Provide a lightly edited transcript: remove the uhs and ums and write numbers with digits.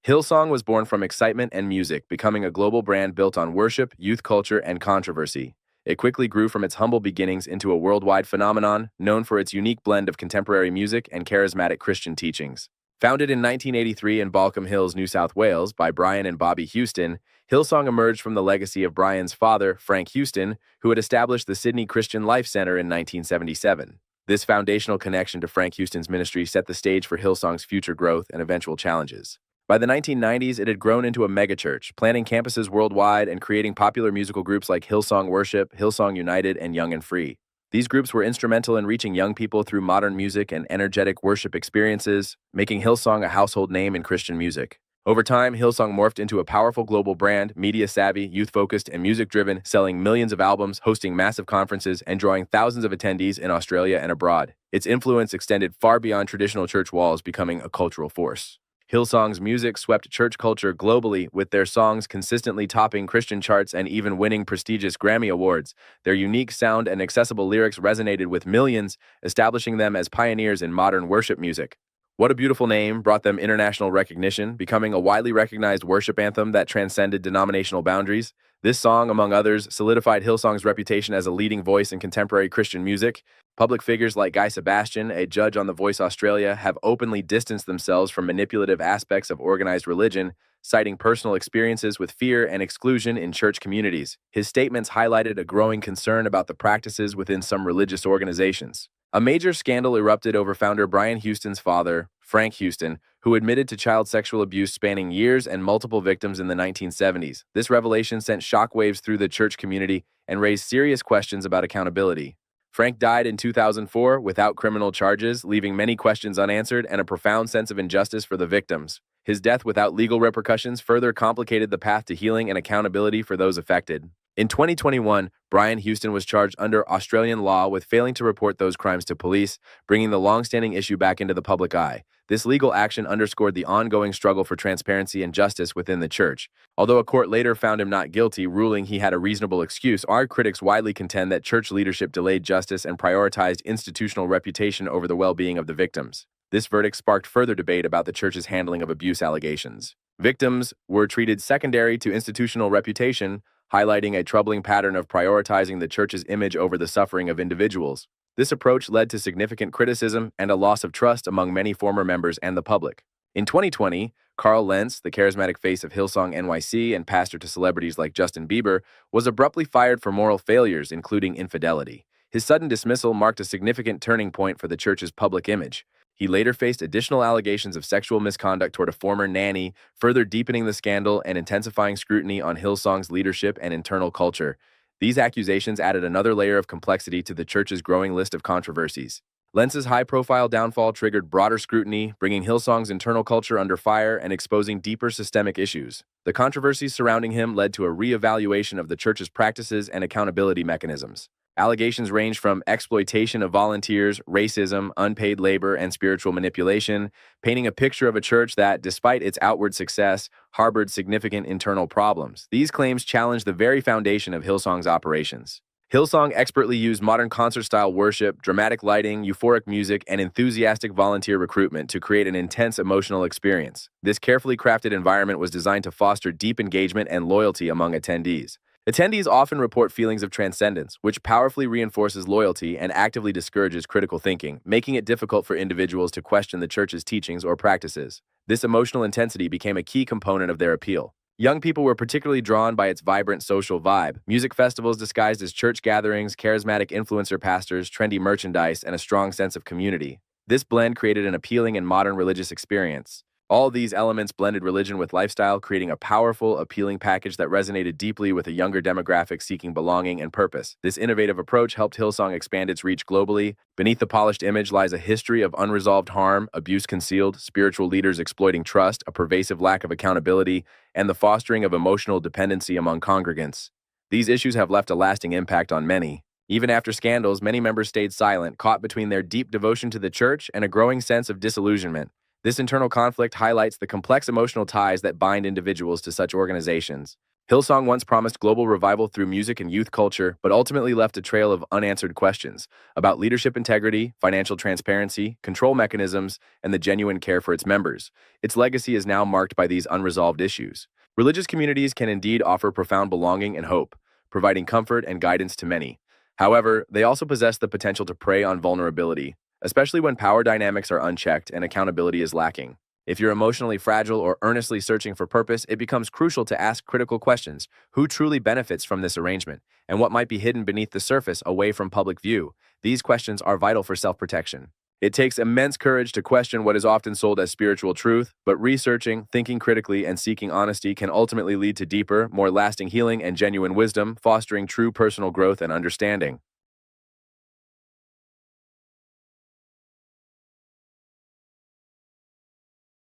Hillsong was born from excitement and music, becoming a global brand built on worship, youth culture, and controversy. It quickly grew from its humble beginnings into a worldwide phenomenon, known for its unique blend of contemporary music and charismatic Christian teachings. Founded in 1983 in Balcombe Hills, New South Wales, by Brian and Bobby Houston, Hillsong emerged from the legacy of Brian's father, Frank Houston, who had established the Sydney Christian Life Center in 1977. This foundational connection to Frank Houston's ministry set the stage for Hillsong's future growth and eventual challenges. By the 1990s, it had grown into a megachurch, planning campuses worldwide and creating popular musical groups like Hillsong Worship, Hillsong United, and Young and Free. These groups were instrumental in reaching young people through modern music and energetic worship experiences, making Hillsong a household name in Christian music. Over time, Hillsong morphed into a powerful global brand, media-savvy, youth-focused, and music-driven, selling millions of albums, hosting massive conferences, and drawing thousands of attendees in Australia and abroad. Its influence extended far beyond traditional church walls, becoming a cultural force. Hillsong's music swept church culture globally, with their songs consistently topping Christian charts and even winning prestigious Grammy Awards. Their unique sound and accessible lyrics resonated with millions, establishing them as pioneers in modern worship music. What a Beautiful Name brought them international recognition, becoming a widely recognized worship anthem that transcended denominational boundaries. This song, among others, solidified Hillsong's reputation as a leading voice in contemporary Christian music. Public figures like Guy Sebastian, a judge on The Voice Australia, have openly distanced themselves from manipulative aspects of organized religion, citing personal experiences with fear and exclusion in church communities. His statements highlighted a growing concern about the practices within some religious organizations. A major scandal erupted over founder Brian Houston's father, Frank Houston, who admitted to child sexual abuse spanning years and multiple victims in the 1970s. This revelation sent shockwaves through the church community and raised serious questions about accountability. Frank died in 2004 without criminal charges, leaving many questions unanswered and a profound sense of injustice for the victims. His death without legal repercussions further complicated the path to healing and accountability for those affected. In 2021, Brian Houston was charged under Australian law with failing to report those crimes to police, bringing the long-standing issue back into the public eye. This legal action underscored the ongoing struggle for transparency and justice within the church. Although a court later found him not guilty, ruling he had a reasonable excuse, our critics widely contend that church leadership delayed justice and prioritized institutional reputation over the well-being of the victims. This verdict sparked further debate about the church's handling of abuse allegations. Victims were treated secondary to institutional reputation, highlighting a troubling pattern of prioritizing the church's image over the suffering of individuals. This approach led to significant criticism and a loss of trust among many former members and the public. In 2020, Carl Lentz, the charismatic face of Hillsong NYC and pastor to celebrities like Justin Bieber, was abruptly fired for moral failures, including infidelity. His sudden dismissal marked a significant turning point for the church's public image. He later faced additional allegations of sexual misconduct toward a former nanny, further deepening the scandal and intensifying scrutiny on Hillsong's leadership and internal culture. These accusations added another layer of complexity to the church's growing list of controversies. Lentz's high-profile downfall triggered broader scrutiny, bringing Hillsong's internal culture under fire and exposing deeper systemic issues. The controversies surrounding him led to a re-evaluation of the church's practices and accountability mechanisms. Allegations range from exploitation of volunteers, racism, unpaid labor, and spiritual manipulation, painting a picture of a church that, despite its outward success, harbored significant internal problems. These claims challenge the very foundation of Hillsong's operations. Hillsong expertly used modern concert-style worship, dramatic lighting, euphoric music, and enthusiastic volunteer recruitment to create an intense emotional experience. This carefully crafted environment was designed to foster deep engagement and loyalty among attendees. Attendees often report feelings of transcendence, which powerfully reinforces loyalty and actively discourages critical thinking, making it difficult for individuals to question the church's teachings or practices. This emotional intensity became a key component of their appeal. Young people were particularly drawn by its vibrant social vibe. Music festivals disguised as church gatherings, charismatic influencer pastors, trendy merchandise, and a strong sense of community. This blend created an appealing and modern religious experience. All these elements blended religion with lifestyle, creating a powerful, appealing package that resonated deeply with a younger demographic seeking belonging and purpose. This innovative approach helped Hillsong expand its reach globally. Beneath the polished image lies a history of unresolved harm, abuse concealed, spiritual leaders exploiting trust, a pervasive lack of accountability, and the fostering of emotional dependency among congregants. These issues have left a lasting impact on many. Even after scandals, many members stayed silent, caught between their deep devotion to the church and a growing sense of disillusionment. This internal conflict highlights the complex emotional ties that bind individuals to such organizations. Hillsong once promised global revival through music and youth culture, but ultimately left a trail of unanswered questions about leadership integrity, financial transparency, control mechanisms, and the genuine care for its members. Its legacy is now marked by these unresolved issues. Religious communities can indeed offer profound belonging and hope, providing comfort and guidance to many. However, they also possess the potential to prey on vulnerability, especially when power dynamics are unchecked and accountability is lacking. If you're emotionally fragile or earnestly searching for purpose, it becomes crucial to ask critical questions. Who truly benefits from this arrangement? And what might be hidden beneath the surface away from public view? These questions are vital for self-protection. It takes immense courage to question what is often sold as spiritual truth, but researching, thinking critically, and seeking honesty can ultimately lead to deeper, more lasting healing and genuine wisdom, fostering true personal growth and understanding.